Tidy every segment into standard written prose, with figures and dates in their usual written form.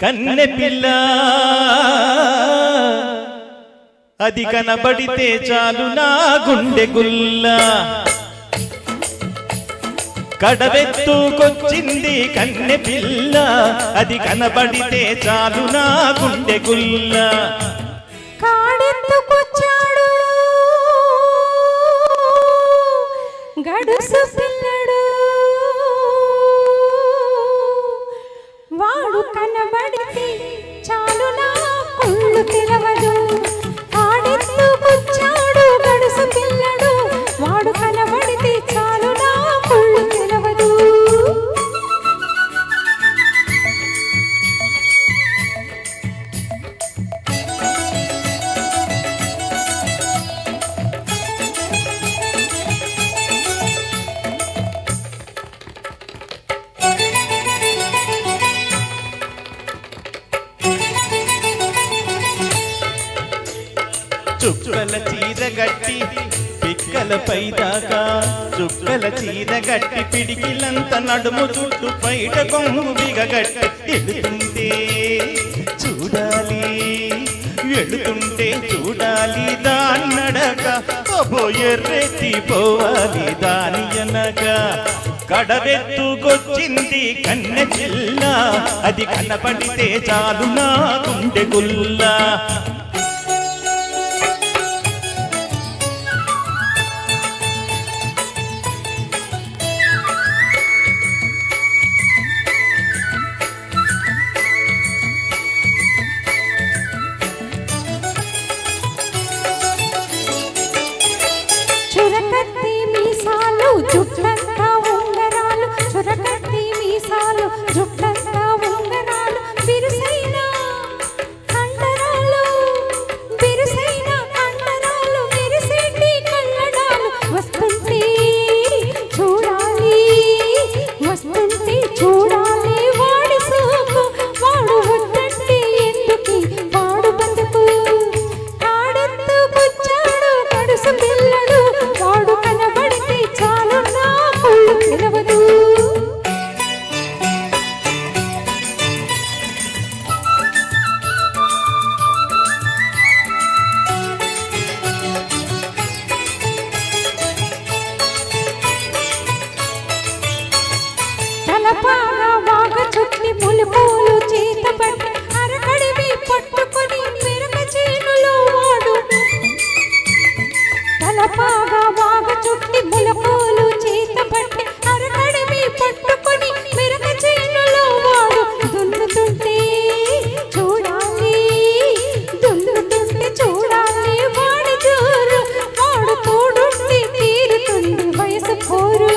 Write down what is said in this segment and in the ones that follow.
కన్నె పిల్ల అది కనబడితే చాలు నా గుండె గుల్ల కడవెత్తుకొచ్చింది కన్నె పిల్ల అది కనబడితే చాలు నా గుండె గుల్ల కాడెత్తుకొచ్చాడు గడుసు పిల్లడు వాడు కనబడితే చాలు నా కుళ్ళు తెలవదు కాడెత్తుకొచ్చాడు గడుసు పిల్లడు వాడు కనబడితే చాలు నా కుళ్ళు తెలవదు చుక్కల చీర గట్టి పిక్కల పైదాకా చుక్కల చీర గట్టి పిడికిలంత నడుము చుట్టూ పైట కొంగు బిగగట్టి ఎడుతుంటే చూడాలి ఎడుతుంటే చూడాలి దాన్నడక ఎర్రెత్తి పోవాలి దాని అనక కడవెత్తుకొచ్చింది కన్నె పిల్ల అది కనపడితే చాలు నా గుండె గుల్ల చురకత్తి మీసాలు జుట్టంతా ఉంగరాలు చురకత్తి మీసాలు జుట్టంతా ఉంగరాలు బిరుసైన కండరాలు మెరిసేటి కళ్ళడాలు వస్తుంటే చూడాలి వాడి సోకు వాడు వద్దంటే ఎందుకు వాడు బతుకు కాడెత్తుకొచ్చాడు గడుసు పిల్లడు వాడు కనబడితే చాలు నా కుళ్ళు తెలవదు తలపాగా వాగ చుట్టి పులుపులు చేతబట్టి అరకడివి పట్టుకొని మెరక చేనులో వాడు తలపాగా వాగ చుట్టి పులుపులు చేతబట్టి అరకడివి పట్టుకొని మెరక చేనులో వాడు దున్నుతుంటే చూడాలి వాడి జోరు వాడు తోడుండి తీరుతుంది వయసు పోరు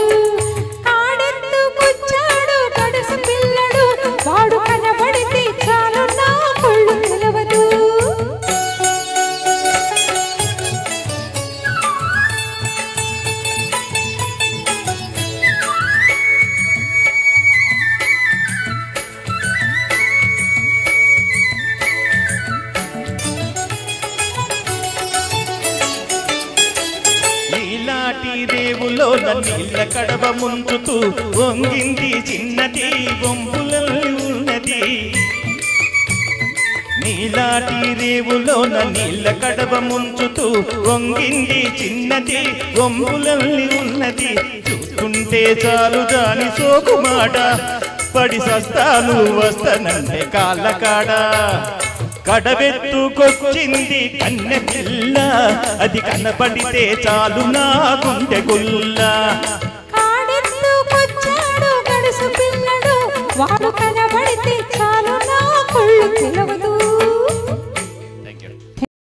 కాడెత్తుకొచ్చాడు గడుసు పిల్లడు వాడు కనబడితే చాలు నా కుళ్ళు తెలవదు నీలాటి రేవులో నీళ్ళ కడవ ముంచుతూ వంగింది చిన్నది వంపులల్లి ఉన్నది నీలాటి రేవులో నీళ్ళ కడవ ముంచుతూ వంగింది చిన్నది వంపులల్లి ఉన్నది చూస్తుంటే చాలు దాని సోకుమాట పడి సస్తాను వస్తానంటే కాళ్ళ కాడ కడవెత్తుకొచ్చింది కన్నె పిల్ల అది కనబడితే చాలు నా గుండె గుల్ల కాడెత్తుకొచ్చాడు గడుసు పిల్లడు వాడు